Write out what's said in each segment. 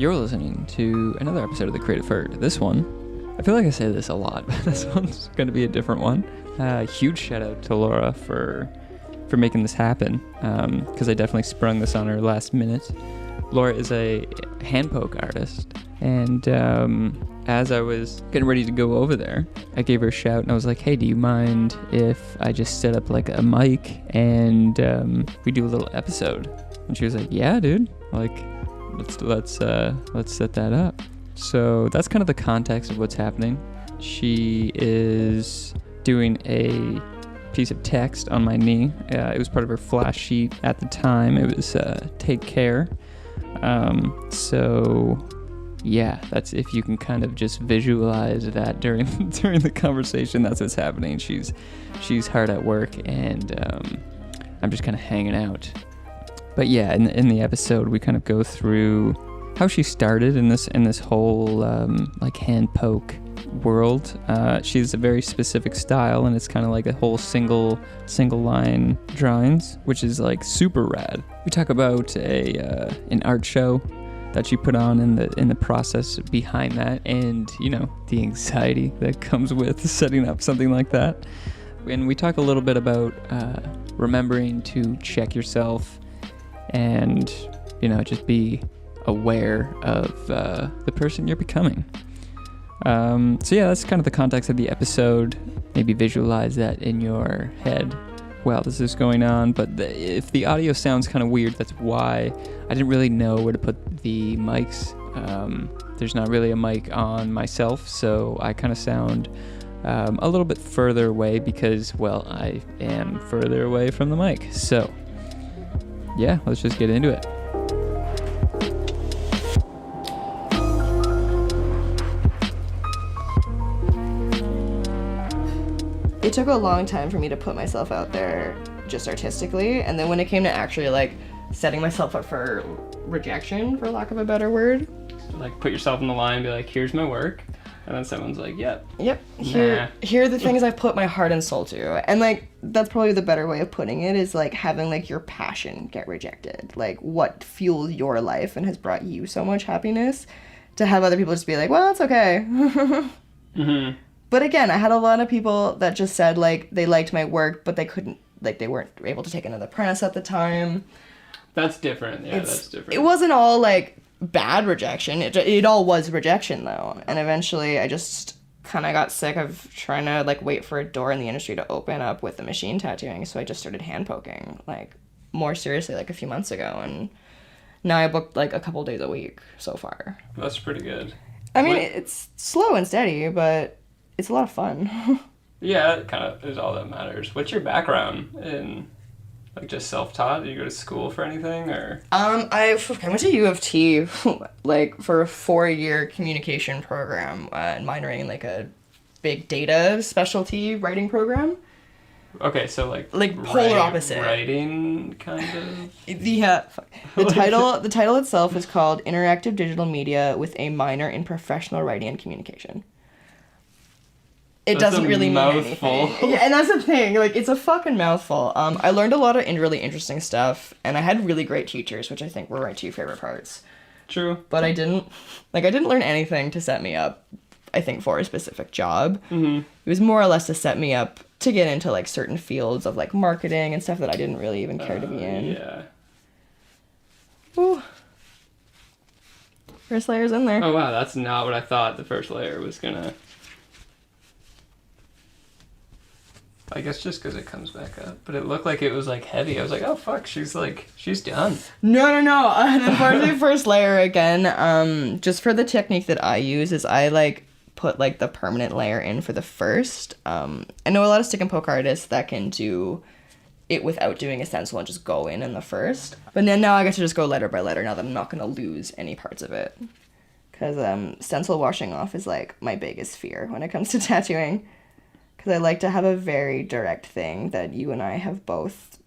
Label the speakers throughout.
Speaker 1: You're listening to another episode of The Creative Herd. This one, I feel like I say this a lot, but this one's going to be a different one. Huge shout out to Lara for making this happen, because I definitely sprung this on her last minute. Lara is a hand poke artist, and as I was getting ready to go over there, I gave her a shout and I was like, hey, do you mind if I just set up like a mic and we do a little episode? And she was like, yeah, dude, like let's set that up. So that's kind of the context of what's happening. She is doing a piece of text on my knee. It was part of her flash sheet at the time. It was take care. So yeah, that's, if you can kind of just visualize that during the conversation, that's what's happening. She's hard at work, and I'm just kind of hanging out. But yeah, in the episode, we kind of go through how she started in this whole like hand poke world. She has a very specific style, and it's kind of like a whole single line drawings, which is like super rad. We talk about an art show that she put on in the process behind that, and the anxiety that comes with setting up something like that. And we talk a little bit about remembering to check yourself and just be aware of the person you're becoming. So yeah, that's kind of the context of the episode. Maybe visualize that in your head while this is going on. But if the audio sounds kind of weird, that's why. I didn't really know where to put the mics. There's not really a mic on myself, so I kind of sound a little bit further away because, well, I am further away from the mic. So yeah, let's just get into it.
Speaker 2: It took a long time for me to put myself out there just artistically, and then when it came to actually like setting myself up for rejection, for lack of a better word,
Speaker 1: like put yourself in the line and be like, here's my work, and then someone's like, yep,
Speaker 2: here are the things I've put my heart and soul to. And like that's probably the better way of putting it, is like having like your passion get rejected, like what fuels your life and has brought you so much happiness, to have other people just be like, well, it's okay.
Speaker 1: Mm-hmm.
Speaker 2: But again, I had a lot of people that just said, like, they liked my work, but they couldn't, like, they weren't able to take another apprentice at the time.
Speaker 1: That's different. Yeah, that's different.
Speaker 2: It wasn't all, like, bad rejection. It all was rejection, though. And eventually I just kind of got sick of trying to, like, wait for a door in the industry to open up with the machine tattooing. So I just started hand poking, like, more seriously, like, a few months ago. And now I booked, like, a couple days a week so far.
Speaker 1: That's pretty good.
Speaker 2: I mean, it's slow and steady, but it's a lot of fun.
Speaker 1: Yeah, it kind of is all that matters. What's your background in, like, just self-taught? Did you go to school for anything, or?
Speaker 2: I went to U of T, like, for a 4-year communication program, and minoring in, like, a big data specialty writing program.
Speaker 1: Okay, so, like
Speaker 2: polar opposite.
Speaker 1: Writing, kind of?
Speaker 2: Yeah. The title itself is called Interactive Digital Media with a minor in Professional Writing and Communication. It doesn't really mean anything. Yeah, and that's the thing. Like, it's a fucking mouthful. I learned a lot of really interesting stuff, and I had really great teachers, which I think were my 2 favorite parts.
Speaker 1: True.
Speaker 2: But I didn't learn anything to set me up, I think, for a specific job.
Speaker 1: Mm-hmm.
Speaker 2: It was more or less to set me up to get into, like, certain fields of, like, marketing and stuff that I didn't really even care to be in.
Speaker 1: Yeah.
Speaker 2: Ooh. First layer's in there.
Speaker 1: Oh, wow, that's not what I thought the first layer was gonna... I guess just because it comes back up. But it looked like it was, like, heavy. I was like, oh, fuck, she's done.
Speaker 2: No. The part of the first layer, again, just for the technique that I use, is I, like, put, like, the permanent layer in for the first. I know a lot of stick and poke artists that can do it without doing a stencil and just go in the first. But then now I get to just go letter by letter now that I'm not going to lose any parts of it. Because stencil washing off is, like, my biggest fear when it comes to tattooing. Because I like to have a very direct thing that you and I have both,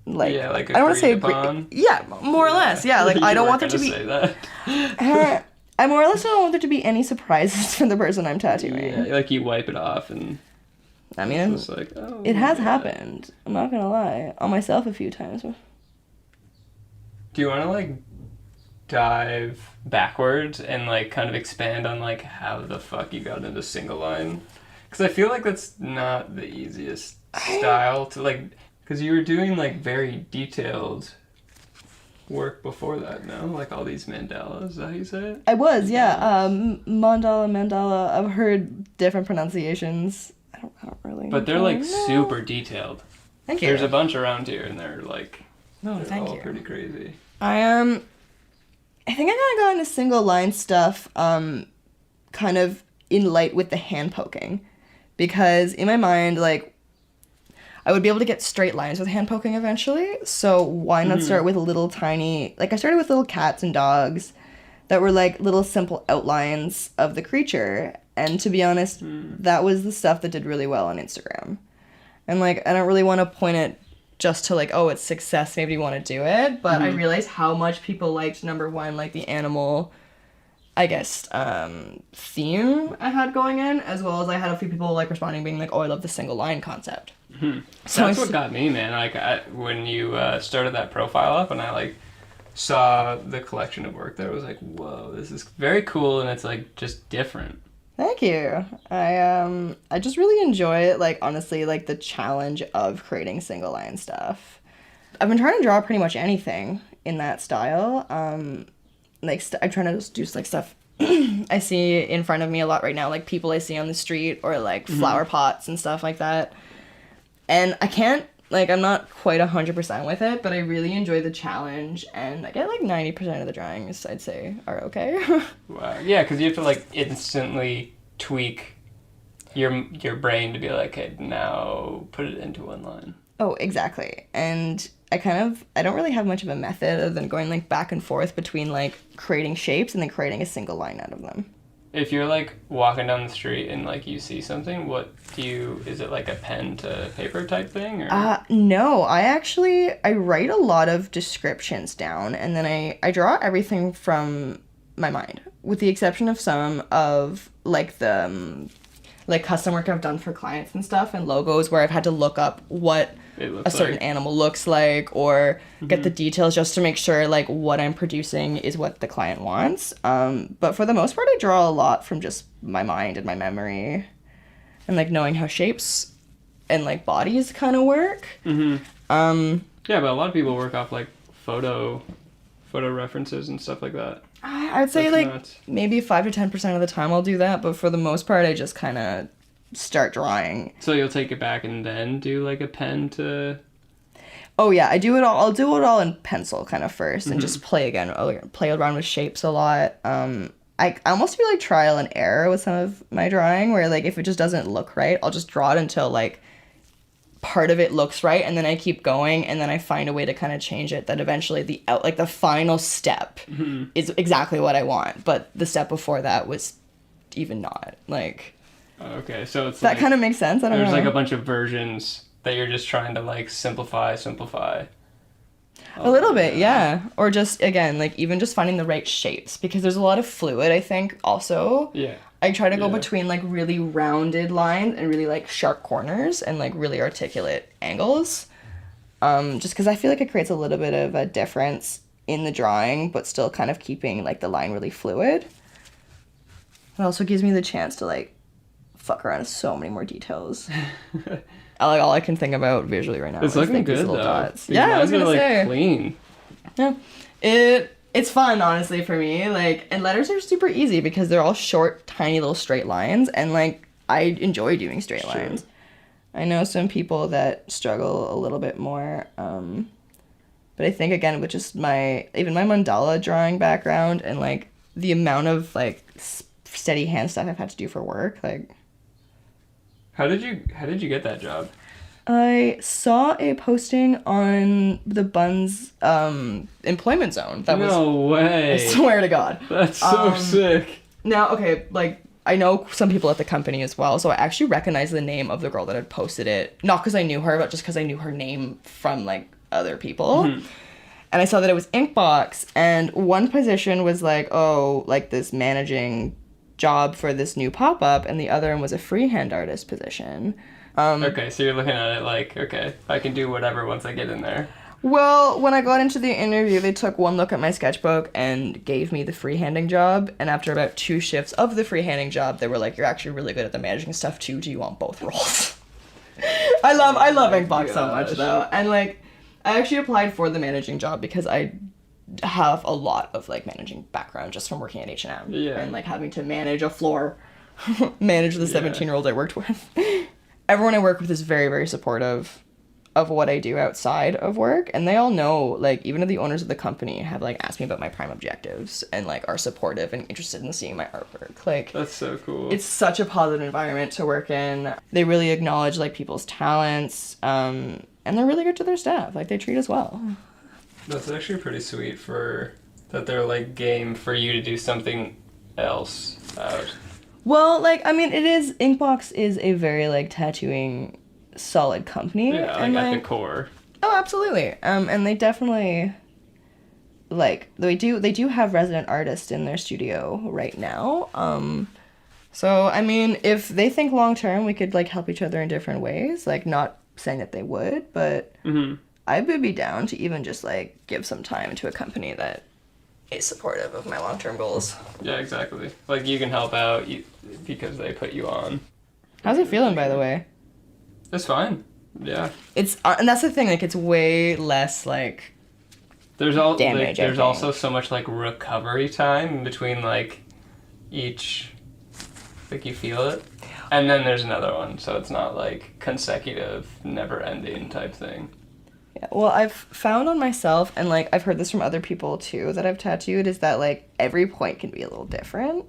Speaker 2: like,
Speaker 1: yeah, like,
Speaker 2: I don't want to say agree. Yeah, more or less. Yeah, like, I don't want there to be.
Speaker 1: Say that.
Speaker 2: I more or less don't want there to be any surprises for the person I'm tattooing.
Speaker 1: Yeah, like, you wipe it off and
Speaker 2: I mean,
Speaker 1: it's like, oh,
Speaker 2: it has happened. I'm not gonna lie, on myself a few times.
Speaker 1: Do you want to, like, dive backwards and like kind of expand on like how the fuck you got into single line? Because I feel like that's not the easiest style to like, because you were doing like very detailed work before that, no? Like all these mandalas, is that how you say it?
Speaker 2: I was, yeah. Mandala. I've heard different pronunciations. I don't really.
Speaker 1: But they're like super detailed.
Speaker 2: Thank you.
Speaker 1: There's a bunch around here, and they're like, they're
Speaker 2: thank
Speaker 1: all
Speaker 2: you.
Speaker 1: pretty crazy.
Speaker 2: I think I kind of got into single line stuff, kind of in light with the hand poking, because in my mind, like, I would be able to get straight lines with hand poking eventually. So why not start with little tiny, like I started with little cats and dogs that were like little simple outlines of the creature. And to be honest, that was the stuff that did really well on Instagram. And like, I don't really want to point it just to like, oh, it's success, maybe you want to do it. But I realized how much people liked, number one, like the animal, I guess, theme I had going in, as well as I had a few people like responding being like, oh, I love the single line concept.
Speaker 1: So that's what got me, man. Like when you started that profile up and I like saw the collection of work there, I was like, whoa, this is very cool, and it's like just different.
Speaker 2: Thank you. I just really enjoy it, like honestly, like the challenge of creating single line stuff. I've been trying to draw pretty much anything in that style. Like I'm trying to just do like stuff I see in front of me a lot right now, like people I see on the street or like flower pots and stuff like that. And I can't, like, I'm not quite 100% with it, but I really enjoy the challenge, and I get like 90% of the drawings, I'd say, are okay.
Speaker 1: Wow. Yeah, because you have to like instantly tweak your brain to be like, okay, now put it into one line.
Speaker 2: Oh, exactly. And I don't really have much of a method other than going like back and forth between like creating shapes and then creating a single line out of them.
Speaker 1: If you're like walking down the street and like you see something, is it like a pen to paper type thing? Or?
Speaker 2: No, I write a lot of descriptions down, and then I draw everything from my mind, with the exception of some of like the like custom work I've done for clients and stuff, and logos where I've had to look up what a certain animal looks like, or get the details just to make sure like what I'm producing is what the client wants. But for the most part, I draw a lot from just my mind and my memory, and like knowing how shapes and like bodies kind of work.
Speaker 1: Yeah, but a lot of people work off like photo references and stuff like that.
Speaker 2: I'd say
Speaker 1: That's
Speaker 2: like
Speaker 1: nuts.
Speaker 2: maybe 5 to 10% of the time I'll do that, but for the most part, I just kind of start drawing.
Speaker 1: So you'll take it back and then do like a pen to...
Speaker 2: Oh yeah, I do it all. I'll do it all in pencil kind of first, and just play around with shapes a lot. I almost feel like trial and error with some of my drawing, where like if it just doesn't look right, I'll just draw it until like part of it looks right, and then I keep going, and then I find a way to kind of change it that eventually the final step is exactly what I want, but the step before that was even not. Like,
Speaker 1: okay, so it's
Speaker 2: that
Speaker 1: like,
Speaker 2: kind of makes sense. I don't know.
Speaker 1: There's like a bunch of versions that you're just trying to like simplify.
Speaker 2: A little bit, yeah. Or just, again, like even just finding the right shapes, because there's a lot of fluid, I think, also.
Speaker 1: Yeah.
Speaker 2: I try to go between like really rounded lines and really like sharp corners and like really articulate angles. Just because I feel like it creates a little bit of a difference in the drawing, but still kind of keeping like the line really fluid. It also gives me the chance to like fuck around with so many more details. All I can think about visually right now
Speaker 1: It's
Speaker 2: is
Speaker 1: looking
Speaker 2: like, these
Speaker 1: good
Speaker 2: little
Speaker 1: though.
Speaker 2: dots.
Speaker 1: These
Speaker 2: Yeah, I was
Speaker 1: lines
Speaker 2: gonna
Speaker 1: are,
Speaker 2: say.
Speaker 1: like, clean.
Speaker 2: Yeah, it's fun, honestly, for me. Like, and letters are super easy because they're all short, tiny little straight lines, and like I enjoy doing straight lines. I know some people that struggle a little bit more, but I think again with just my mandala drawing background and like the amount of like steady hand stuff I've had to do for work, like.
Speaker 1: How did you get that job?
Speaker 2: I saw a posting on the Buns employment zone.
Speaker 1: No way.
Speaker 2: I swear to God.
Speaker 1: That's so sick.
Speaker 2: Now, okay, like, I know some people at the company as well, so I actually recognize the name of the girl that had posted it. Not because I knew her, but just because I knew her name from, like, other people. And I saw that it was Inkbox, and one position was like, oh, like this managing job for this new pop-up, and the other one was a freehand artist position.
Speaker 1: Okay, so you're looking at it like, okay, I can do whatever once I get in there.
Speaker 2: Well, when I got into the interview, they took one look at my sketchbook and gave me the freehanding job. And after about 2 shifts of the freehanding job, they were like, "You're actually really good at the managing stuff too. Do you want both roles?" I love Inkbox so much though, and like, I actually applied for the managing job because I have a lot of like managing background just from working at H&M and like having to manage a floor, manage the 17-year-old I worked with. Everyone I work with is very, very supportive of what I do outside of work, and they all know, like, even the owners of the company have like asked me about my prime objectives and like are supportive and interested in seeing my artwork. Like,
Speaker 1: that's so cool.
Speaker 2: It's such a positive environment to work in. They really acknowledge like people's talents, and they're really good to their staff. Like, they treat us well.
Speaker 1: That's actually pretty sweet for that they're like game for you to do something else out.
Speaker 2: Well, like, I mean, Inkbox is a very like tattooing solid company.
Speaker 1: Yeah, like,
Speaker 2: and,
Speaker 1: at the core.
Speaker 2: Oh, absolutely. And they definitely, like, they do have resident artists in their studio right now. So I mean, if they think long term, we could like help each other in different ways. Like, not saying that they would, but I would be down to even just like give some time to a company that is supportive of my long term goals.
Speaker 1: Yeah, exactly. Like, you can help out because they put you on.
Speaker 2: How's it feeling, by the way?
Speaker 1: It's fine. Yeah.
Speaker 2: It's and that's the thing. Like, it's way less like.
Speaker 1: There's
Speaker 2: damage.
Speaker 1: There's also so much like recovery time in between like each. Like, you feel it, and then there's another one. So it's not like consecutive, never-ending type thing.
Speaker 2: Yeah. Well, I've found on myself, and like I've heard this from other people too that I've tattooed, is that like every point can be a little different.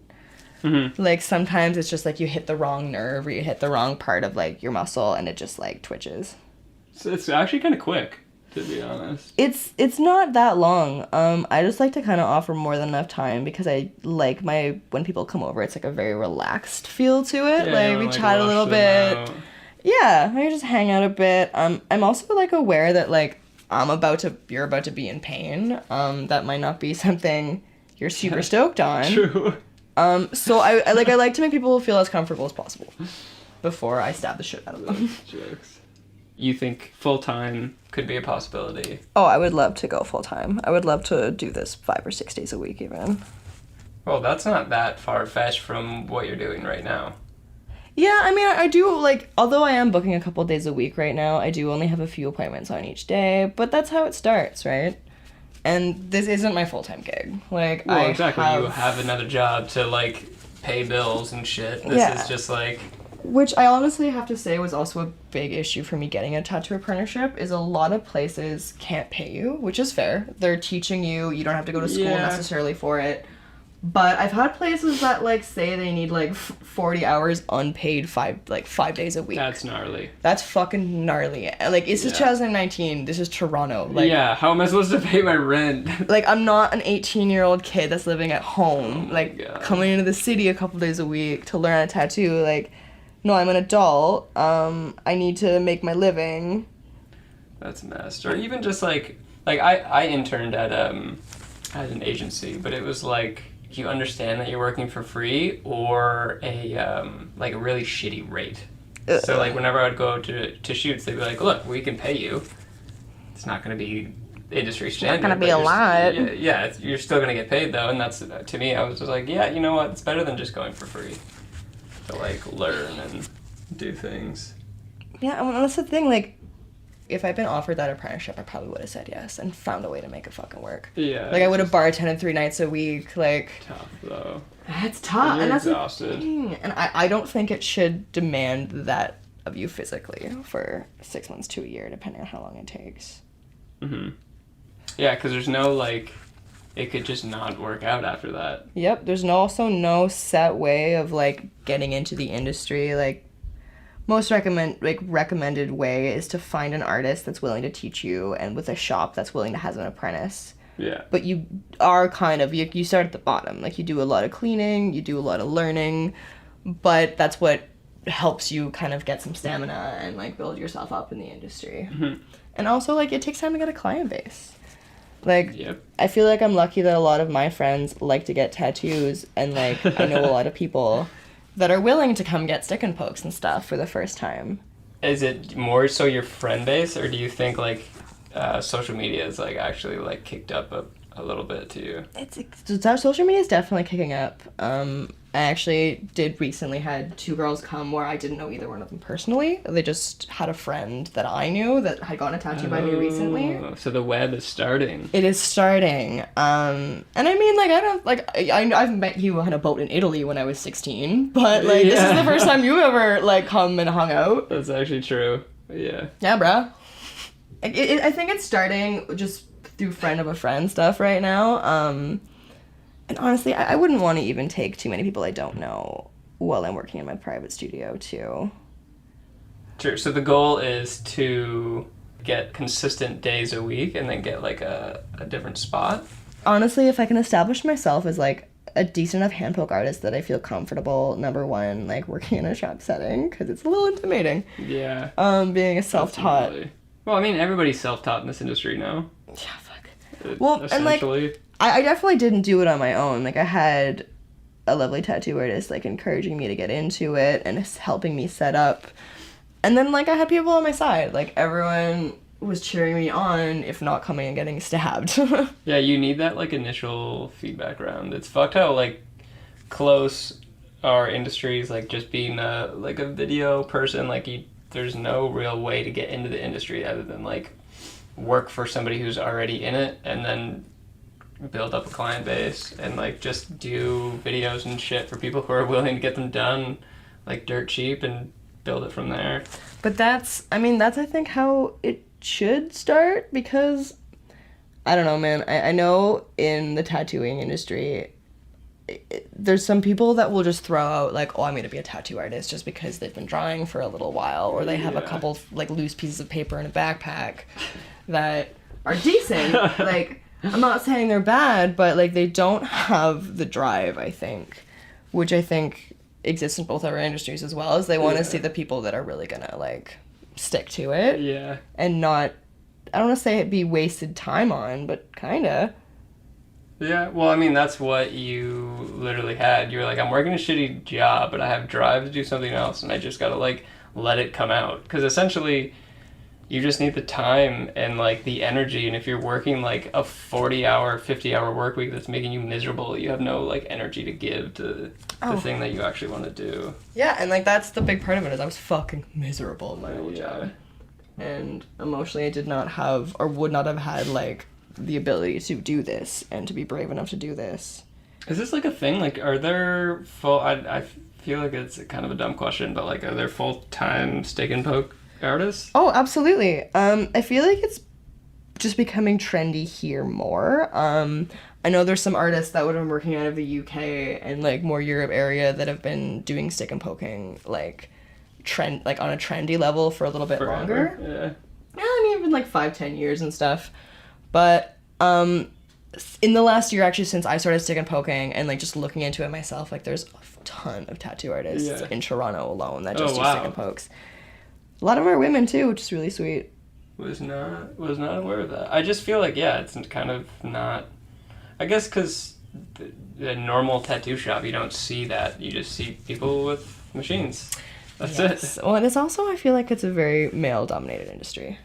Speaker 2: Like, sometimes it's just like you hit the wrong nerve or you hit the wrong part of like your muscle and it just like twitches.
Speaker 1: So it's actually kind of quick, to be honest.
Speaker 2: It's not that long. I just like to kind of offer more than enough time because I like when people come over, it's like a very relaxed feel to it.
Speaker 1: Yeah,
Speaker 2: like, we chat a little bit.
Speaker 1: Out.
Speaker 2: Yeah, I just hang out a bit. I'm also like aware that like you're about to be in pain. That might not be something you're super stoked on.
Speaker 1: True.
Speaker 2: So I like to make people feel as comfortable as possible before I stab the shit out of them.
Speaker 1: Jokes. You think full-time could be a possibility?
Speaker 2: Oh, I would love to go full-time. I would love to do this 5 or 6 days a week even.
Speaker 1: Well, that's not that far-fetched from what you're doing right now.
Speaker 2: Yeah, I mean, I do, like, although I am booking a couple days a week right now, I do only have a few appointments on each day, but that's how it starts, right? And this isn't my full-time gig. Like,
Speaker 1: well, exactly. You have another job to, like, pay bills and shit. This is just, like...
Speaker 2: Which I honestly have to say was also a big issue for me getting a tattoo apprenticeship, is a lot of places can't pay you, which is fair. They're teaching you. You don't have to go to school necessarily for it. But I've had places that, like, say they need, like, 40 hours unpaid 5 days a week.
Speaker 1: That's gnarly. That's
Speaker 2: fucking gnarly. Like, this is 2019. This is Toronto. Like,
Speaker 1: yeah, how am I supposed to pay my rent?
Speaker 2: Like, I'm not an 18-year-old kid that's living at home. Coming into the city a couple days a week to learn a tattoo. Like, no, I'm an adult. I need to make my living.
Speaker 1: That's messed. Or even just, like I interned at an agency, but it was, like... you understand that you're working for free or a really shitty rate. So like whenever I'd go to shoots, they'd be like, look, we can pay you. It's not going to be industry standard.
Speaker 2: It's not going to be a lot.
Speaker 1: Yeah, you're still going to get paid though. And that's, to me, I was just like, yeah, you know what? It's better than just going for free. To like learn and do things.
Speaker 2: Yeah, I mean, that's the thing. Like, if I'd been offered that apprenticeship, I probably would have said yes and found a way to make it fucking work.
Speaker 1: Yeah.
Speaker 2: Like, I would have bartended 3 nights a week. Like,
Speaker 1: tough though.
Speaker 2: It's tough, and that's
Speaker 1: exhausted.
Speaker 2: The thing. And I don't think it should demand that of you physically for 6 months to a year, depending on how long it takes.
Speaker 1: Yeah, because there's no like, it could just not work out after that.
Speaker 2: Yep. There's also no set way of like getting into the industry. Like, most recommended way is to find an artist that's willing to teach you and with a shop that's willing to have an apprentice.
Speaker 1: Yeah.
Speaker 2: But you are kind of, you start at the bottom. Like, you do a lot of cleaning, you do a lot of learning, but that's what helps you kind of get some stamina and like build yourself up in the industry. And also, like, it takes time to get a client base. Like, I feel like I'm lucky that a lot of my friends like to get tattoos, and like I know a lot of people that are willing to come get stick and pokes and stuff for the first time.
Speaker 1: Is it more so your friend base, or do you think like social media is like actually like kicked up a little bit too.
Speaker 2: Social media is definitely kicking up. I actually did recently had two girls come where I didn't know either one of them personally. They just had a friend that I knew that had gotten a tattoo by me recently.
Speaker 1: So the web is starting.
Speaker 2: It is starting. And I mean, like, I don't, like, I've met you on a boat in Italy when I was 16, but, like, this is the first time you ever, like, come and hung out.
Speaker 1: That's actually true. Yeah.
Speaker 2: Yeah, bruh. I think it's starting just through friend of a friend stuff right now. And honestly, I wouldn't want to even take too many people I don't know while I'm working in my private studio, too.
Speaker 1: Sure. So the goal is to get consistent days a week and then get, like, a different spot?
Speaker 2: Honestly, if I can establish myself as, like, a decent enough hand poke artist that I feel comfortable, number one, like, working in a shop setting, because it's a little intimidating.
Speaker 1: Yeah.
Speaker 2: Being a self-taught.
Speaker 1: Definitely. Well, I mean, everybody's self-taught in this industry now.
Speaker 2: Yeah, fuck. Well, and, like,
Speaker 1: essentially.
Speaker 2: I definitely didn't do it on my own. Like, I had a lovely tattoo artist, like, encouraging me to get into it and helping me set up. And then, like, I had people on my side. Like, everyone was cheering me on, if not coming and getting stabbed.
Speaker 1: Yeah, you need that, like, initial feedback round. It's fucked how, like, close our industries, like, just being a video person, like, there's no real way to get into the industry other than, like, work for somebody who's already in it and then build up a client base and, like, just do videos and shit for people who are willing to get them done, like, dirt cheap and build it from there.
Speaker 2: But that's I think how it should start, because I don't know, man. I know in the tattooing industry there's some people that will just throw out, like, oh, I'm going to be a tattoo artist just because they've been drawing for a little while, or they have a couple, like, loose pieces of paper in a backpack that are decent. Like, I'm not saying they're bad, but, like, they don't have the drive, I think, which I think exists in both our industries as well, as they want to see the people that are really going to, like, stick to it.
Speaker 1: Yeah.
Speaker 2: And not, I don't want to say it be wasted time on, but kind of.
Speaker 1: Yeah, well, I mean, that's what you literally had. You were like, I'm working a shitty job, but I have drive to do something else, and I just gotta, like, let it come out. Because essentially, you just need the time and, like, the energy, and if you're working, like, a 40-hour, 50-hour work week that's making you miserable, you have no, like, energy to give to the thing that you actually want to do.
Speaker 2: Yeah, and, like, that's the big part of it, is I was fucking miserable in my old job. And emotionally, I did not have, or would not have had, like, the ability to do this and to be brave enough to do this.
Speaker 1: Is this, like, a thing? Like, are there I feel like it's kind of a dumb question, but, like, are there full-time stick and poke artists?
Speaker 2: Oh, absolutely. I feel like it's just becoming trendy here more. I know there's some artists that would have been working out of the UK and, like, more Europe area that have been doing stick and poking, like, on a trendy level for a little bit longer.
Speaker 1: Yeah.
Speaker 2: Yeah, I mean, even, like, 5-10 years and stuff. But in the last year, actually, since I started stick and poking and, like, just looking into it myself, like, there's a ton of tattoo artists in Toronto alone that just do stick and pokes. A lot of them are women too, which is really sweet.
Speaker 1: Was not aware of that. I just feel like, yeah, it's kind of not, I guess, because the normal tattoo shop, you don't see that. You just see people with machines. That's it.
Speaker 2: Well, and it's also, I feel like it's a very male-dominated industry.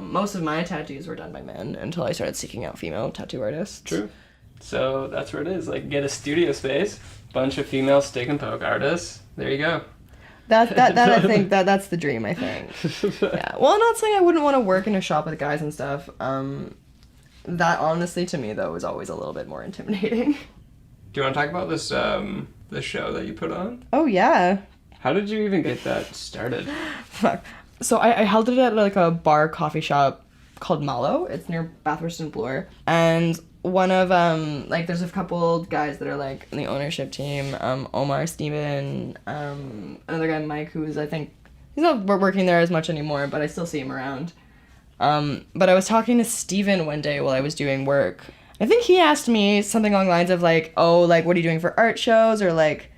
Speaker 2: Most of my tattoos were done by men until I started seeking out female tattoo artists.
Speaker 1: True. So that's where it is. Like, get a studio space, bunch of female stick and poke artists. There you go.
Speaker 2: That I think that's the dream, I think. Yeah. Well, I'm not saying I wouldn't want to work in a shop with guys and stuff. That honestly, to me, though, was always a little bit more intimidating.
Speaker 1: Do you want to talk about this this show that you put on?
Speaker 2: Oh yeah.
Speaker 1: How did you even get that started?
Speaker 2: Fuck. So I held it at, like, a bar coffee shop called Mallow. It's near Bathurst and Bloor. And one of, like, there's a couple guys that are, like, in the ownership team. Omar, Steven, another guy, Mike, who's, I think, he's not working there as much anymore, but I still see him around. But I was talking to Steven one day while I was doing work. I think he asked me something along the lines of, like, oh, like, what are you doing for art shows? Or, like,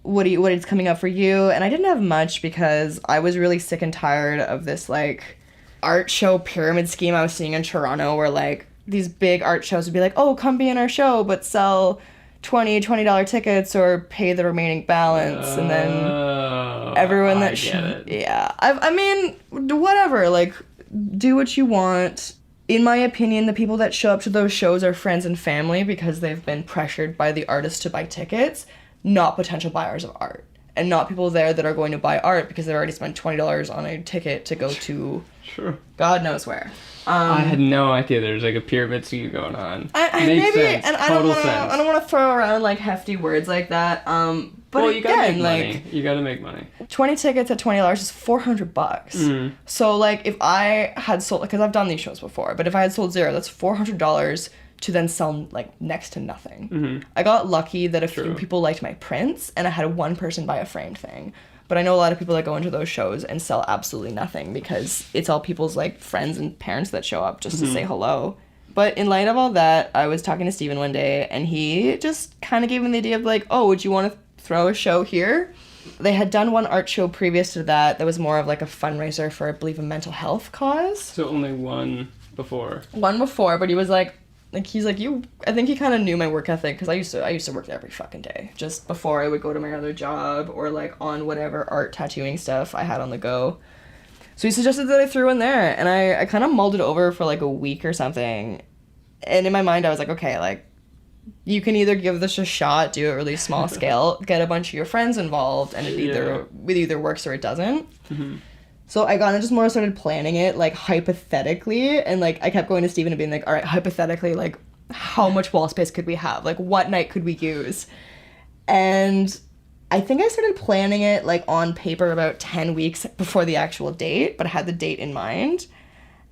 Speaker 2: what is coming up for you? And I didn't have much because I was really sick and tired of this, like, art show pyramid scheme I was seeing in Toronto where, like, these big art shows would be like, oh, come be in our show, but sell $20 tickets or pay the remaining balance. And then everyone that
Speaker 1: get it.
Speaker 2: yeah, I mean, whatever, like, do what you want. in my opinion, the people that show up to those shows are friends and family because they've been pressured by the artist to buy tickets, not potential buyers of art. And not people there that are going to buy art because they've already spent $20 on a ticket to go to God knows where.
Speaker 1: I had no idea there's like a pyramid scheme going on.
Speaker 2: Makes sense. And I
Speaker 1: sense.
Speaker 2: don't want to throw around like hefty words like that. But
Speaker 1: well, you gotta
Speaker 2: again,
Speaker 1: make money. You gotta make money.
Speaker 2: 20 tickets at $20 is $400. So like if I had sold, because I've done these shows before, but if I had sold 0, that's $400 to then sell like next to nothing. I got lucky that a few people liked my prints, and I had one person buy a framed thing. But I know a lot of people that go into those shows and sell absolutely nothing because it's all people's like friends and parents that show up just to say hello. But in light of all that, I was talking to Steven one day, and he just kind of gave me the idea of like, oh, would you want to throw a show here? They had done one art show previous to that was more of like a fundraiser for, I believe, a mental health cause.
Speaker 1: So only one before.
Speaker 2: One before, but he was like he's like, I think he kind of knew my work ethic because I used to work there every fucking day just before I would go to my other job or like on whatever art tattooing stuff I had on the go. So he suggested that I threw in there, and I kind of mulled it over for like a week or something. And in my mind, I was like, okay, like, you can either give this a shot, do it really small scale, get a bunch of your friends involved, and it either works or it doesn't. So I kind of just more started planning it, like, hypothetically, and, like, I kept going to Steven and being like, all right, hypothetically, like, how much wall space could we have? Like, what night could we use? And I think I started planning it, like, on paper about 10 weeks before the actual date, but I had the date in mind.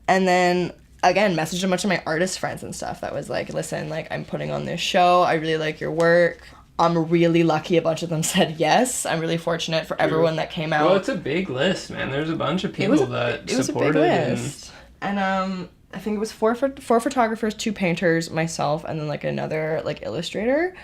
Speaker 2: And then, again, messaged a bunch of my artist friends and stuff that was like, listen, like, I'm putting on this show. I really like your work. I'm really lucky a bunch of them said yes. I'm really fortunate for everyone that came out.
Speaker 1: Well, it's a big list, man. There's a bunch of people that supported. It was a big list.
Speaker 2: And I think it was four photographers, 2 painters, myself, and then like another like illustrator.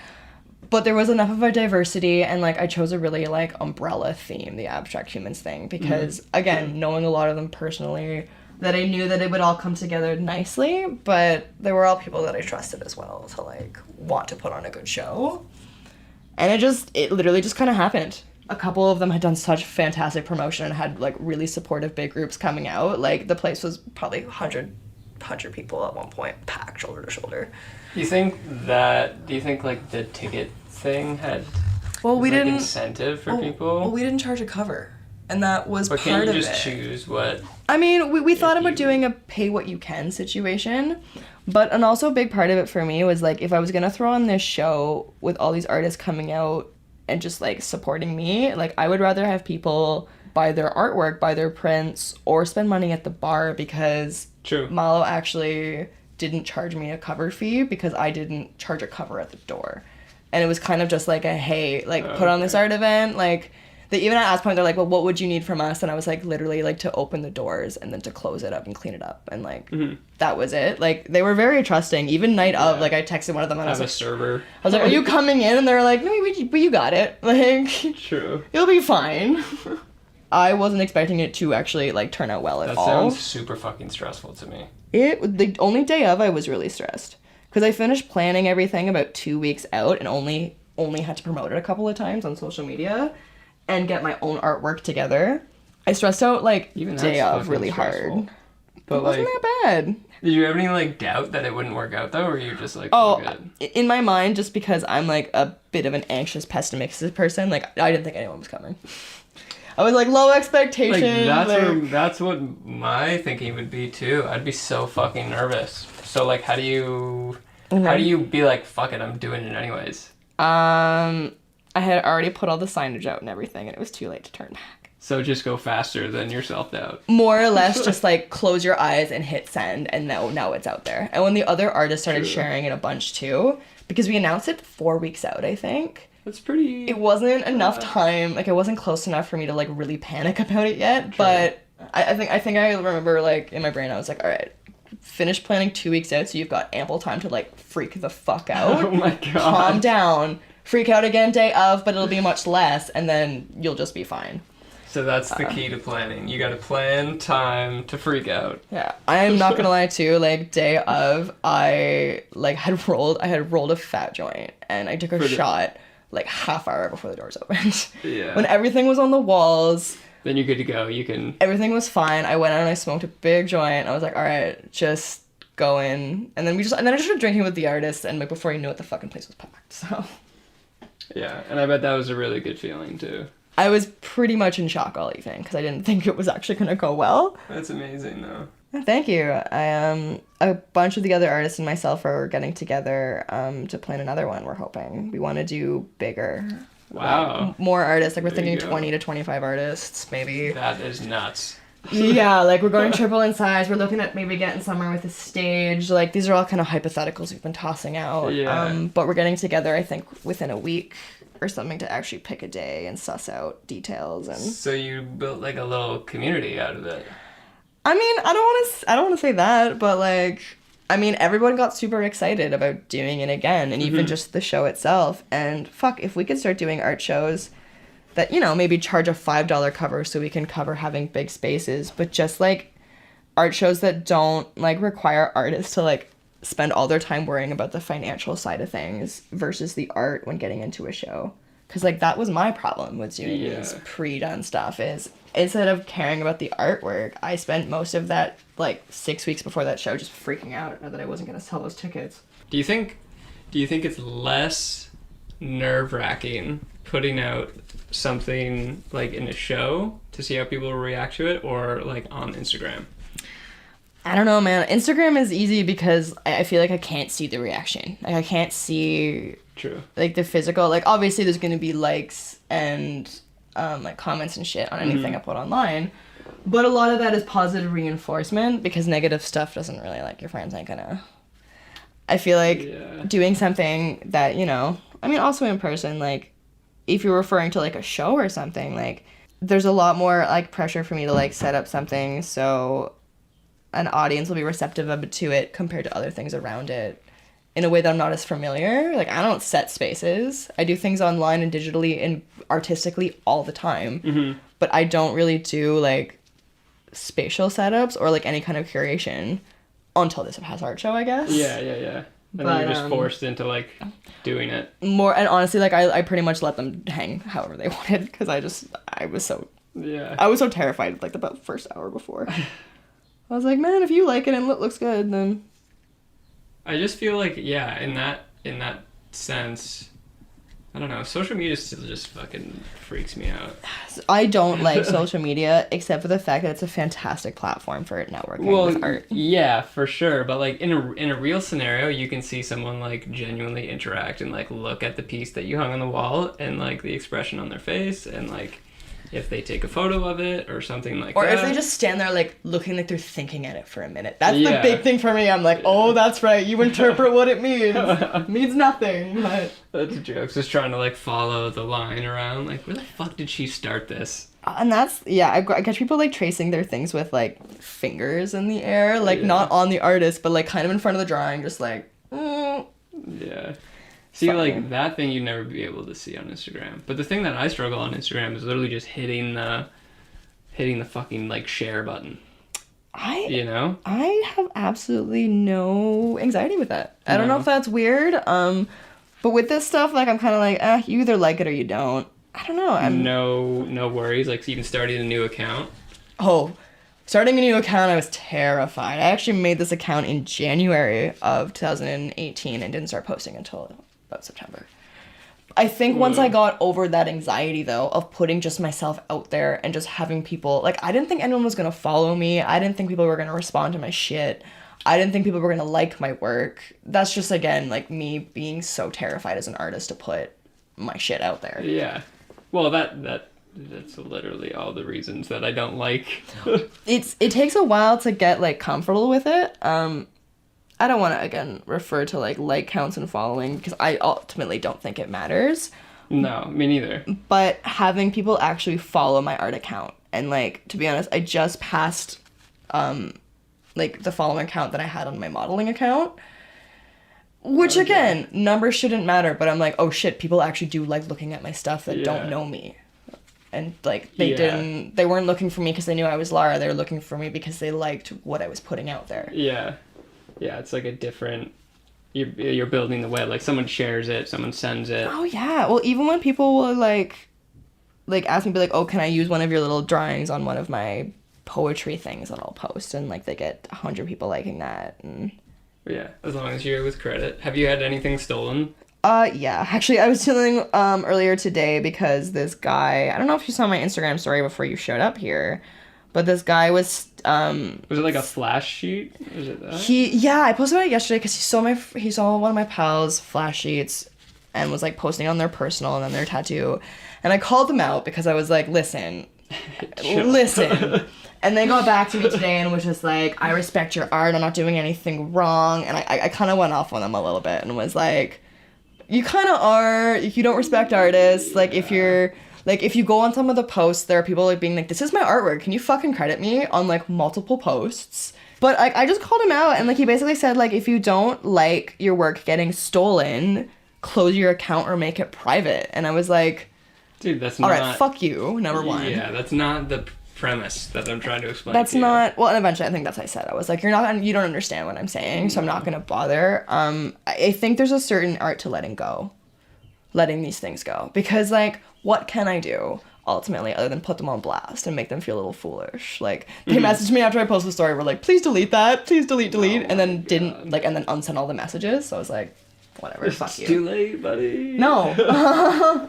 Speaker 2: But there was enough of a diversity, and like I chose a really like umbrella theme, the abstract humans thing, because again, knowing a lot of them personally, that I knew that it would all come together nicely, but they were all people that I trusted as well to like want to put on a good show. And it literally just kind of happened. A couple of them had done such fantastic promotion and had like really supportive big groups coming out. Like the place was probably 100 people at one point, packed shoulder to shoulder.
Speaker 1: Do you think like the ticket thing had incentive for people?
Speaker 2: Well, we didn't charge a cover. And that was
Speaker 1: but
Speaker 2: part of it.
Speaker 1: But can't you just choose what?
Speaker 2: I mean, we thought about doing a pay what you can situation. And also a big part of it for me was like, if I was going to throw on this show with all these artists coming out and just like supporting me, like I would rather have people buy their artwork, buy their prints, or spend money at the bar, because Malo actually didn't charge me a cover fee because I didn't charge a cover at the door. And it was kind of just like a, hey, like put on this art event, like... They even at that point, they're like, well, what would you need from us? And I was like, literally, like, to open the doors and then to close it up and clean it up. And, like, that was it. Like, they were very trusting. Even night of, like, I texted one of them and I was like...
Speaker 1: a server.
Speaker 2: I was like, are you coming in? And they were like, no, but you got it. Like...
Speaker 1: True.
Speaker 2: You'll be fine. I wasn't expecting it to actually, like, turn out well at all.
Speaker 1: That sounds super fucking stressful to me.
Speaker 2: The only day of, I was really stressed. Because I finished planning everything about 2 weeks out and only had to promote it a couple of times on social media and get my own artwork together. I stressed out, like,
Speaker 1: even
Speaker 2: day of really stressful. Hard. But it wasn't that bad.
Speaker 1: Did you have any, like, doubt that it wouldn't work out, though, or were you just, like,
Speaker 2: good? In my mind, just because I'm, like, a bit of an anxious, pessimistic person, like, I didn't think anyone was coming. I was, like, low expectations.
Speaker 1: Like, that's what my thinking would be, too. I'd be so fucking nervous. So, like, how do you be like, fuck it, I'm doing it anyways?
Speaker 2: I had already put all the signage out and everything, and it was too late to turn back.
Speaker 1: So just go faster than your self-doubt.
Speaker 2: More or less, just like close your eyes and hit send, and now it's out there. And when the other artists started sharing it a bunch too, because we announced it 4 weeks out, I think.
Speaker 1: That's pretty...
Speaker 2: It wasn't enough time, like it wasn't close enough for me to like really panic about it yet, but I think I remember like in my brain I was like, all right, finish planning 2 weeks out so you've got ample time to like freak the fuck out.
Speaker 1: Oh my god.
Speaker 2: Calm down. Freak out again day of, but it'll be much less, and then you'll just be fine.
Speaker 1: So that's the key to planning. You gotta plan time to freak out.
Speaker 2: Yeah, I am not gonna lie too. Like day of, I had rolled a fat joint, and I took a shot like half hour before the doors opened.
Speaker 1: Yeah.
Speaker 2: When everything was on the walls.
Speaker 1: Then you're good to go.
Speaker 2: Everything was fine. I went out and I smoked a big joint. I was like, all right, just go in, and then I just started drinking with the artist, and like before you knew it, the fucking place was packed. So
Speaker 1: Yeah, and I bet that was a really good feeling too.
Speaker 2: I was pretty much in shock all evening because I didn't think it was actually gonna go well.
Speaker 1: That's amazing though.
Speaker 2: Thank you. A bunch of the other artists and myself are getting together to plan another one. We're hoping we want to do bigger.
Speaker 1: Wow.
Speaker 2: Like, more artists. Like we're
Speaker 1: There you
Speaker 2: thinking
Speaker 1: go.
Speaker 2: 20 to 25 artists, maybe.
Speaker 1: That is nuts.
Speaker 2: Yeah, like we're going triple in size. We're looking at maybe getting somewhere with a stage. Like these are all kind of hypotheticals we've been tossing out.
Speaker 1: Yeah.
Speaker 2: But we're getting together, I think, within a week or something to actually pick a day and suss out details. And
Speaker 1: So you built like a little community out of it.
Speaker 2: I mean, I don't want to say that, but like, I mean, everyone got super excited about doing it again, and even just the show itself. And fuck, if we could start doing art shows that, you know, maybe charge a $5 cover so we can cover having big spaces, but just like art shows that don't like require artists to like spend all their time worrying about the financial side of things versus the art when getting into a show. Because like that was my problem with doing these pre-done stuff is instead of caring about the artwork, I spent most of that like 6 weeks before that show just freaking out that I wasn't gonna sell those tickets.
Speaker 1: Do you think it's less nerve-wracking putting out something like in a show to see how people react to it, or like on Instagram?
Speaker 2: I don't know, man. Instagram is easy because I feel like I can't see the reaction. Like I can't see
Speaker 1: True.
Speaker 2: like the physical. Like obviously there's gonna be likes and like comments and shit on anything I put online, but a lot of that is positive reinforcement because negative stuff doesn't really like your friends ain't gonna. I feel like doing something that, you know, I mean also in person, like if you're referring to like a show or something, like there's a lot more like pressure for me to like set up something so an audience will be receptive to it compared to other things around it in a way that I'm not as familiar. Like I don't set spaces. I do things online and digitally and artistically all the time, but I don't really do like spatial setups or like any kind of curation until this has art show, I guess.
Speaker 1: Yeah. And then you're just forced into like doing it.
Speaker 2: More, and honestly, like I pretty much let them hang however they wanted because I was so terrified like the first hour before. I was like, man, if you like it and it looks good, then.
Speaker 1: I just feel like in that sense, I don't know. Social media still just fucking freaks me out.
Speaker 2: I don't like social media except for the fact that it's a fantastic platform for networking with art.
Speaker 1: Yeah, for sure. But like in a real scenario, you can see someone like genuinely interact and like look at the piece that you hung on the wall and like the expression on their face and like if they take a photo of it or something like that.
Speaker 2: Or if they just stand there like looking like they're thinking at it for a minute. That's the big thing for me. I'm like, oh, that's right. You interpret what it means. It means nothing. But
Speaker 1: that's a joke. Just trying to like follow the line around. Like, where the fuck did she start this?
Speaker 2: And that's, I catch people like tracing their things with like fingers in the air. Like not on the artist, but like kind of in front of the drawing. Just like,
Speaker 1: Yeah. See, like, that thing you'd never be able to see on Instagram. But the thing that I struggle on Instagram is literally just hitting the fucking, like, share button. You know?
Speaker 2: I have absolutely no anxiety with that. I don't know if that's weird. But with this stuff, like, I'm kind of like, you either like it or you don't. I don't know.
Speaker 1: No worries. Like, even starting a new account.
Speaker 2: Oh, starting a new account, I was terrified. I actually made this account in January of 2018 and didn't start posting until about September. I think once I got over that anxiety, though, of putting just myself out there and just having people, like, I didn't think anyone was going to follow me. I didn't think people were going to respond to my shit. I didn't think people were going to like my work. That's just, again, like, me being so terrified as an artist to put my shit out there.
Speaker 1: Yeah. Well, that's literally all the reasons that I don't like.
Speaker 2: It takes a while to get, like, comfortable with it. I don't want to, again, refer to, like counts and following because I ultimately don't think it matters.
Speaker 1: No, me neither.
Speaker 2: But having people actually follow my art account and, like, to be honest, I just passed, like, the following account that I had on my modeling account. Which, again, numbers shouldn't matter, but I'm like, oh, shit, people actually do like looking at my stuff that don't know me. And, like, they weren't looking for me because they knew I was Lara. They were looking for me because they liked what I was putting out there.
Speaker 1: Yeah. Yeah, it's like a different... You're building the web. Like, someone shares it, someone sends it.
Speaker 2: Oh, yeah. Well, even when people will, like ask me, be like, oh, can I use one of your little drawings on one of my poetry things that I'll post? And, like, they get 100 people liking that. And
Speaker 1: Yeah, as long as you're with credit. Have you had anything stolen?
Speaker 2: Yeah. Actually, I was telling earlier today because this guy, I don't know if you saw my Instagram story before you showed up here, but this guy was
Speaker 1: Was it like a flash sheet? Was it that?
Speaker 2: I posted about it yesterday because he saw one of my pals' flash sheets and was like posting on their personal and then their tattoo. And I called them out because I was like, listen. And they got back to me today and was just like, I respect your art, I'm not doing anything wrong. And I kind of went off on them a little bit and was like, you kind of are, if you don't respect artists, like if you're, like if you go on some of the posts, there are people like being like, this is my artwork, can you fucking credit me on like multiple posts? But I just called him out and like he basically said like, if you don't like your work getting stolen, close your account or make it private. And I was like,
Speaker 1: dude, that's
Speaker 2: all
Speaker 1: not...
Speaker 2: right, fuck you, number one.
Speaker 1: Yeah, that's not the premise that I'm trying to explain.
Speaker 2: That's
Speaker 1: to you.
Speaker 2: not, well, and eventually I think that's what I said. I was like, you don't understand what I'm saying, so I'm not gonna bother. I think there's a certain art to letting these things go. Because like, what can I do ultimately other than put them on blast and make them feel a little foolish? Like, they messaged me after I posted the story, were like, please delete that, please delete, and then didn't, like, and then unsent all the messages, so I was like, whatever, fuck you.
Speaker 1: It's too late, buddy.
Speaker 2: No.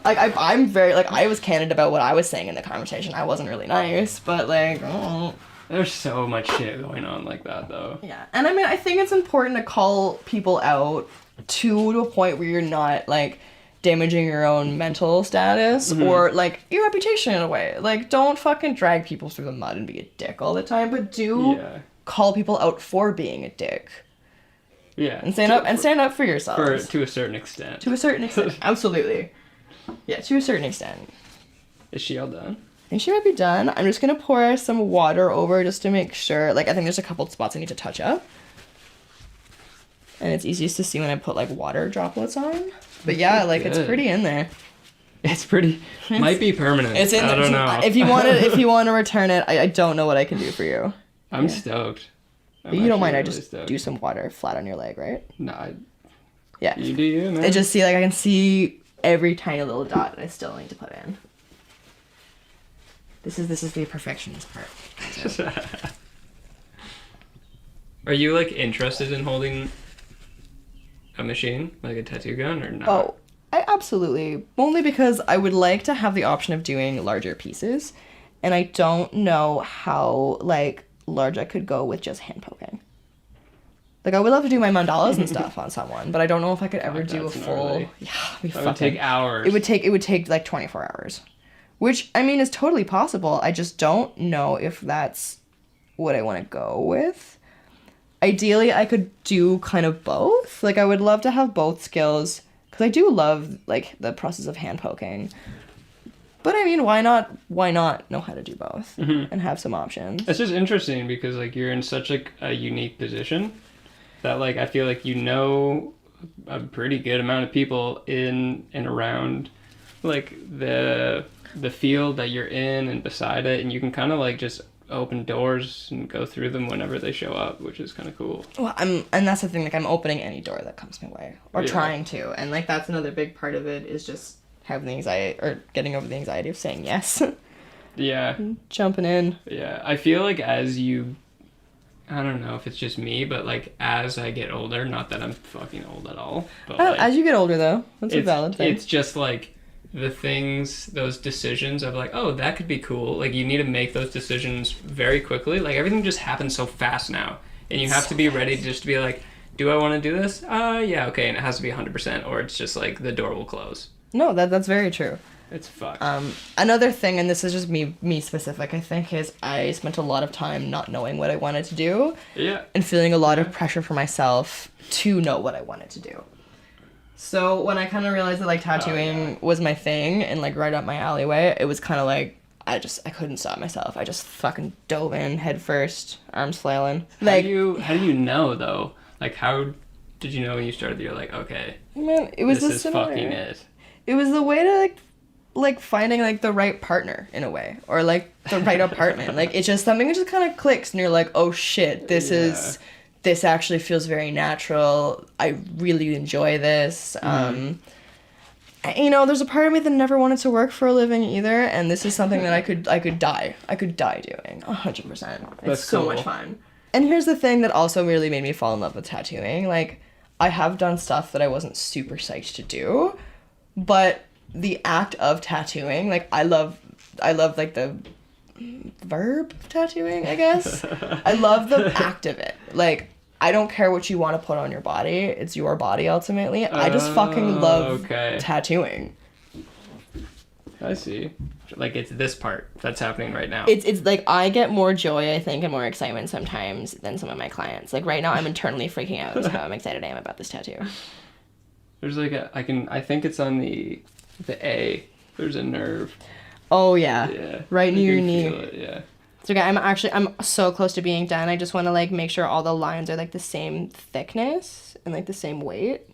Speaker 2: Like, I'm very, like, I was candid about what I was saying in the conversation. I wasn't really nice, but, like, oh.
Speaker 1: There's so much shit going on like that, though.
Speaker 2: Yeah. And, I mean, I think it's important to call people out to a point where you're not, like, damaging your own mental status or, like, your reputation in a way. Like, don't fucking drag people through the mud and be a dick all the time, but call people out for being a dick.
Speaker 1: Yeah.
Speaker 2: And stand up for yourselves.
Speaker 1: To a certain extent.
Speaker 2: To a certain extent. Absolutely. Yeah, to a certain extent.
Speaker 1: Is she all done?
Speaker 2: I think she might be done. I'm just gonna pour some water over just to make sure. Like, I think there's a couple spots I need to touch up. And it's easiest to see when I put, like, water droplets on. But yeah, like, it's pretty in there.
Speaker 1: It's pretty... might be permanent.
Speaker 2: It's in
Speaker 1: I don't know.
Speaker 2: If you want to return it, I don't know what I can do for you.
Speaker 1: I'm stoked.
Speaker 2: You don't mind I just do some water flat on your leg, right?
Speaker 1: No,
Speaker 2: yeah.
Speaker 1: You do you, man.
Speaker 2: I just see, like, I can see every tiny little dot that I still need to put in. This is the perfectionist part.
Speaker 1: Are you, like, interested in holding a machine, like a tattoo gun, or not?
Speaker 2: Oh, I absolutely. Only because I would like to have the option of doing larger pieces, and I don't know how, like, large I could go with just hand poking. Like, I would love to do my mandalas and stuff on someone, but I don't know if I could ever do a full...
Speaker 1: Gnarly.
Speaker 2: Yeah, it'd
Speaker 1: That would take hours.
Speaker 2: It would take like 24 hours. Which, I mean, is totally possible. I just don't know if that's what I want to go with. Ideally, I could do kind of both. Like, I would love to have both skills, because I do love, like, the process of hand poking. But, I mean, why not know how to do both and have some options?
Speaker 1: It's just interesting because, like, you're in such, like, a unique position that, like, I feel like you know a pretty good amount of people in and around, like, the field that you're in and beside it, and you can kind of, like, just open doors and go through them whenever they show up, which is kind of cool.
Speaker 2: Well, and that's the thing, like, I'm opening any door that comes my way, or trying to, and, like, that's another big part of it, is just having the anxiety, or getting over the anxiety of saying yes.
Speaker 1: Yeah.
Speaker 2: Jumping in.
Speaker 1: Yeah, I feel like as you, I don't know if it's just me, but, like, as I get older, not that I'm fucking old at all, but, like,
Speaker 2: as you get older, though, that's a valid thing.
Speaker 1: It's just, like, the things, those decisions of, like, oh, that could be cool. Like, you need to make those decisions very quickly. Like, everything just happens so fast now. And you have to be ready just to be like, do I want to do this? Yeah, okay. And it has to be 100%, or it's just, like, the door will close.
Speaker 2: No, that's very true.
Speaker 1: It's fucked.
Speaker 2: Another thing, and this is just me specific, I think, is I spent a lot of time not knowing what I wanted to do.
Speaker 1: Yeah.
Speaker 2: And feeling a lot of pressure for myself to know what I wanted to do. So when I kind of realized that, like, tattooing was my thing and, like, right up my alleyway, it was kind of like, I couldn't stop myself. I just fucking dove in head first, arms flailing.
Speaker 1: How do you know, though? Like, how did you know when you started? You're like, okay,
Speaker 2: man, it was
Speaker 1: this is fucking it.
Speaker 2: It was the way to, like finding, like, the right partner in a way, or, like, the right apartment. Like, it's just something that just kind of clicks, and you're like, oh shit, this actually feels very natural. I really enjoy this. You know, there's a part of me that never wanted to work for a living either, and this is something that I could die doing 100%. It's so much fun. And here's the thing that also really made me fall in love with tattooing. Like, I have done stuff that I wasn't super psyched to do, but the act of tattooing, like, I love like the verb of tattooing, I guess. I love the act of it. Like, I don't care what you want to put on your body. It's your body ultimately. I just fucking love tattooing.
Speaker 1: I see. Like, it's this part that's happening right now.
Speaker 2: It's like, I get more joy, I think, and more excitement sometimes than some of my clients. Like, right now, I'm internally freaking out as how excited I am about this tattoo.
Speaker 1: There's like I think it's on the A. There's a nerve.
Speaker 2: Oh, yeah.
Speaker 1: Yeah.
Speaker 2: Right near your knee.
Speaker 1: Feel it, yeah.
Speaker 2: It's okay. I'm so close to being done. I just want to, like, make sure all the lines are, like, the same thickness and, like, the same weight.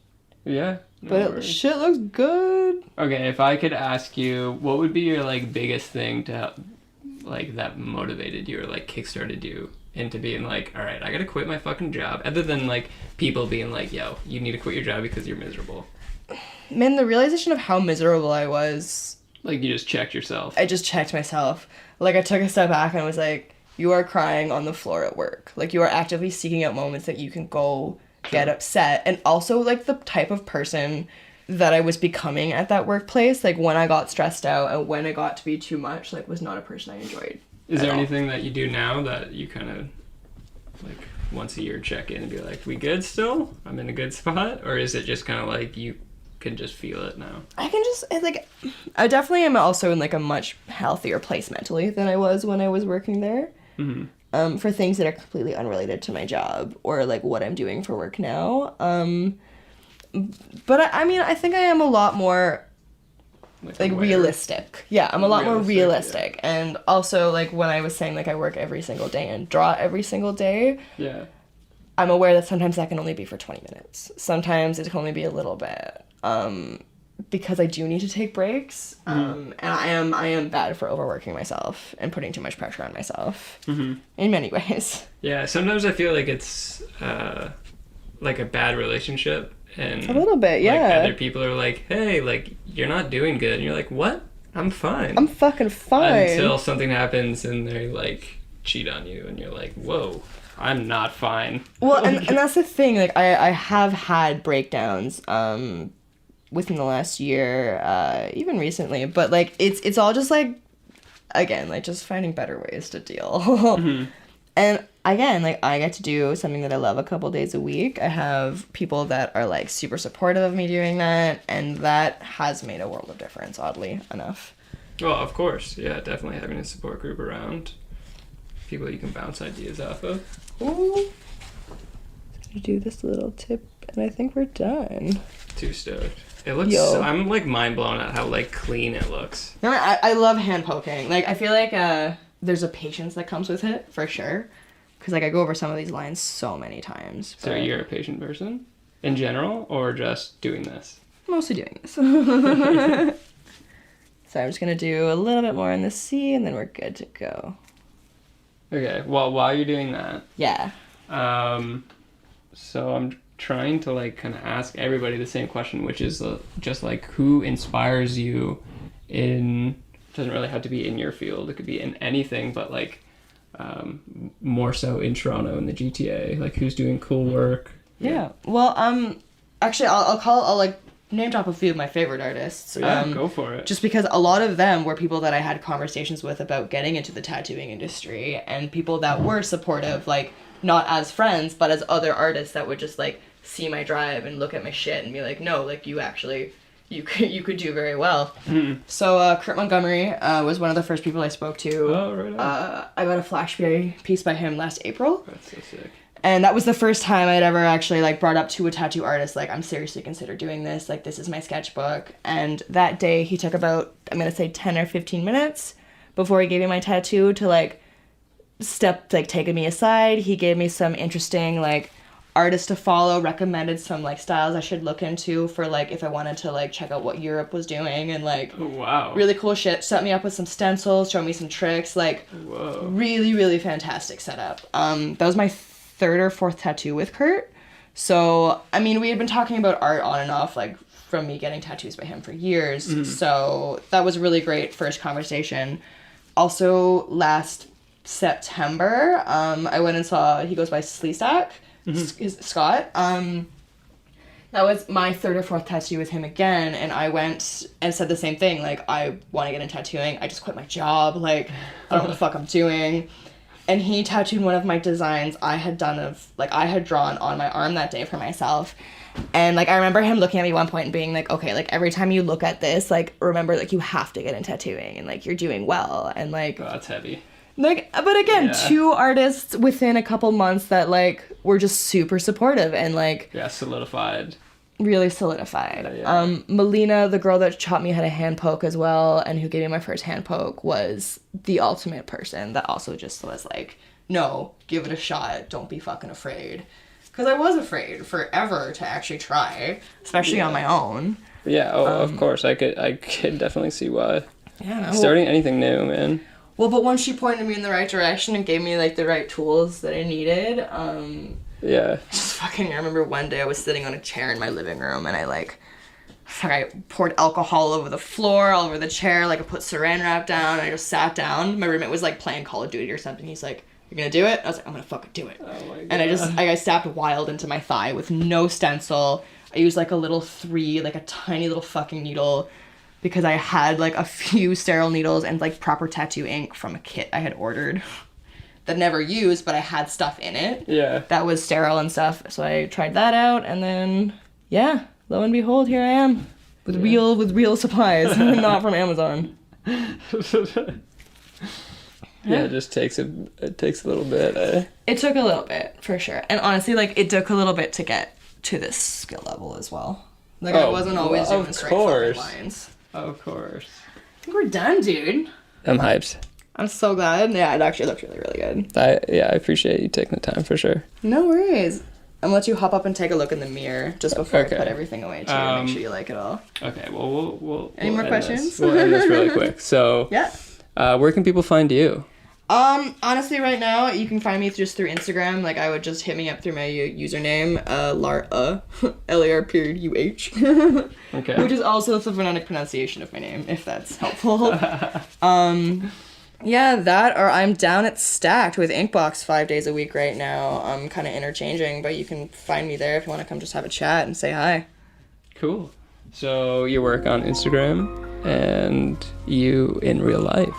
Speaker 1: Yeah.
Speaker 2: But shit looks good.
Speaker 1: Okay, if I could ask you, what would be your, like, biggest thing to, like, that motivated you or, like, kickstarted you into being like, all right, I gotta quit my fucking job, other than, like, people being like, yo, you need to quit your job because you're miserable?
Speaker 2: Man, the realization of how miserable I was.
Speaker 1: Like, you just checked yourself.
Speaker 2: I just checked myself. Like, I took a step back and was like, you are crying on the floor at work. Like, you are actively seeking out moments that you can go get upset. And also, like, the type of person that I was becoming at that workplace, like, when I got stressed out and when it got to be too much, like, was not a person I enjoyed.
Speaker 1: Is there anything that you do now that you kind of, like, once a year check in and be like, we good still? I'm in a good spot? Or is it just kind of like you can just feel it now?
Speaker 2: I can just, like, I definitely am also in, like, a much healthier place mentally than I was when I was working there. Mm-hmm. For things that are completely unrelated to my job or, like, what I'm doing for work now. But I mean, I think I am a lot more, like realistic. Yeah, I'm a lot more realistic. Yeah. And also, like, when I was saying, like, I work every single day and draw every single day. Yeah. I'm aware that sometimes that can only be for 20 minutes. Sometimes it can only be a little bit. Because I do need to take breaks. And I am bad for overworking myself and putting too much pressure on myself. Mm-hmm. In many ways. Yeah,
Speaker 1: sometimes I feel like it's like a bad relationship. And
Speaker 2: a little bit, yeah.
Speaker 1: Like, other people are like, hey, like, you're not doing good. And you're like, what? I'm fine.
Speaker 2: I'm fucking fine.
Speaker 1: Until something happens and they, like, cheat on you. And you're like, whoa, I'm not fine.
Speaker 2: Well, and that's the thing. Like, I have had breakdowns within the last year, even recently. But, like, it's all just, like, again, like, just finding better ways to deal. Mm-hmm. And again, like, I get to do something that I love a couple days a week. I have people that are, like, super supportive of me doing that, and that has made a world of difference, oddly enough.
Speaker 1: Well, of course. Yeah, definitely having a support group around. People you can bounce ideas off of.
Speaker 2: Ooh. Just gonna do this little tip, and I think we're done.
Speaker 1: Too stoked. It looks so, I'm, like, mind blown at how, like, clean it looks.
Speaker 2: No, I love hand poking. Like, I feel like there's a patience that comes with it, for sure. Because, like, I go over some of these lines so many times.
Speaker 1: So you're a patient person? In general? Or just doing this?
Speaker 2: Mostly doing this. So I'm just going to do a little bit more in the C, and then we're good to go.
Speaker 1: Okay. Well, while you're doing that...
Speaker 2: Yeah.
Speaker 1: So I'm trying to, like, kind of ask everybody the same question, which is just, like, who inspires you in... It doesn't really have to be in your field. It could be in anything, but, like... more so in Toronto in the GTA, like, who's doing cool work.
Speaker 2: Yeah. Well, actually I'll like name drop a few of my favorite artists.
Speaker 1: Go for it.
Speaker 2: Just because a lot of them were people that I had conversations with about getting into the tattooing industry, and people that were supportive, like, not as friends but as other artists that would just, like, see my drive and look at my shit and be like, no, like, you actually you could do very well. Mm-hmm. So Kurt Montgomery was one of the first people I spoke to.
Speaker 1: Oh, right on.
Speaker 2: I got a flash piece by him last April.
Speaker 1: That's so sick.
Speaker 2: And that was the first time I'd ever actually, like, brought up to a tattoo artist, like, I'm seriously consider doing this. Like, this is my sketchbook. And that day he took about, I'm going to say 10 or 15 minutes before he gave me my tattoo to, like, taking me aside. He gave me some interesting, like, artists to follow, recommended some, like, styles I should look into for, like, if I wanted to, like, check out what Europe was doing, and, like,
Speaker 1: wow,
Speaker 2: really cool shit. Set me up with some stencils, showed me some tricks, like,
Speaker 1: whoa,
Speaker 2: really, really fantastic setup. That was my third or fourth tattoo with Kurt. So, I mean, we had been talking about art on and off, like, from me getting tattoos by him for years. Mm-hmm. So that was a really great first conversation. Also, last September, I went and saw, he goes by Sleestack, Scott. That was my third or fourth tattoo with him again, and I went and said the same thing, like, I want to get into tattooing, I just quit my job, like, I don't know what the fuck I'm doing. And he tattooed one of my designs I had drawn on my arm that day for myself. And, like, I remember him looking at me one point and being like, okay, like, every time you look at this, like, remember, like, you have to get into tattooing, and, like, you're doing well, and, like...
Speaker 1: Oh, that's heavy.
Speaker 2: Like, but again, two artists within a couple months that, like, were just super supportive and, like...
Speaker 1: Yeah, solidified.
Speaker 2: Really solidified. Melina, the girl that taught me how to hand poke as well, and who gave me my first hand poke, was the ultimate person that also just was like, no, give it a shot, don't be fucking afraid. Because I was afraid forever to actually try, especially on my own.
Speaker 1: Yeah, of course, I could definitely see why.
Speaker 2: Yeah.
Speaker 1: Starting anything new, man.
Speaker 2: Well, but once she pointed me in the right direction and gave me, like, the right tools that I needed, just fucking, I remember one day I was sitting on a chair in my living room, and I poured alcohol over the floor, all over the chair, like, I put saran wrap down, and I just sat down. My roommate was, like, playing Call of Duty or something. He's like, you're gonna do it? I was like, I'm gonna fucking do it.
Speaker 1: Oh my God.
Speaker 2: And I stabbed wild into my thigh with no stencil. I used, like, a tiny little fucking needle, because I had, like, a few sterile needles and, like, proper tattoo ink from a kit I had ordered that never used, but I had stuff in it.
Speaker 1: Yeah.
Speaker 2: That was sterile and stuff. So I tried that out, and then, lo and behold, here I am with real supplies, not from Amazon.
Speaker 1: It just takes a little bit.
Speaker 2: It took a little bit, for sure. And honestly, like, it took a little bit to get to this skill level as well. Like, I wasn't always doing straight fucking lines.
Speaker 1: Of course.
Speaker 2: I think we're done, dude.
Speaker 1: I'm hyped.
Speaker 2: I'm so glad. Yeah, it actually looked really, really good.
Speaker 1: I appreciate you taking the time for sure.
Speaker 2: No worries. I'm gonna let you hop up and take a look in the mirror just before I put everything away too, and make sure you like it all.
Speaker 1: Okay, well, we'll
Speaker 2: Any more questions?
Speaker 1: We'll end this really quick. So, where can people find you?
Speaker 2: Honestly, right now, you can find me just through Instagram. Like, I would just hit me up through my username, Lara, L-A-R-U-H.
Speaker 1: Okay.
Speaker 2: Which is also the phonetic pronunciation of my name, if that's helpful. That, or I'm down at Stacked with Inkbox 5 days a week right now. I'm kind of interchanging, but you can find me there if you want to come just have a chat and say hi.
Speaker 1: Cool. So, you work on Instagram, and you in real life.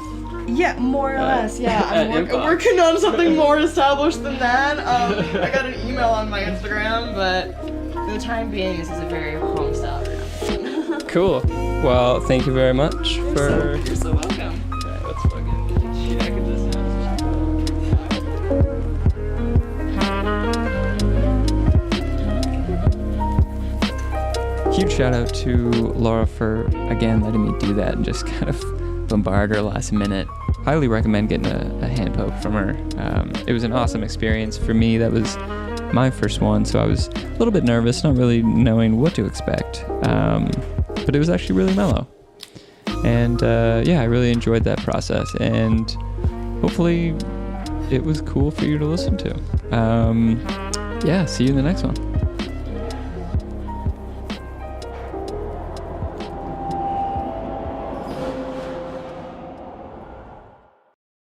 Speaker 2: Yeah, more or less, yeah. I'm working on something more established than that. I got an email on my Instagram, but for the time being, this is a very home style production.
Speaker 1: Cool. Well, thank you very much for...
Speaker 2: You're so welcome.
Speaker 1: Okay, let's fucking check this out. Huge shout out to Laura for, again, letting me do that and just kind of bombard her last minute. Highly recommend getting a hand poke from her. It was an awesome experience. For me, that was my first one, so I was a little bit nervous, not really knowing what to expect. But it was actually really mellow. And I really enjoyed that process, and hopefully it was cool for you to listen to. See you in the next one.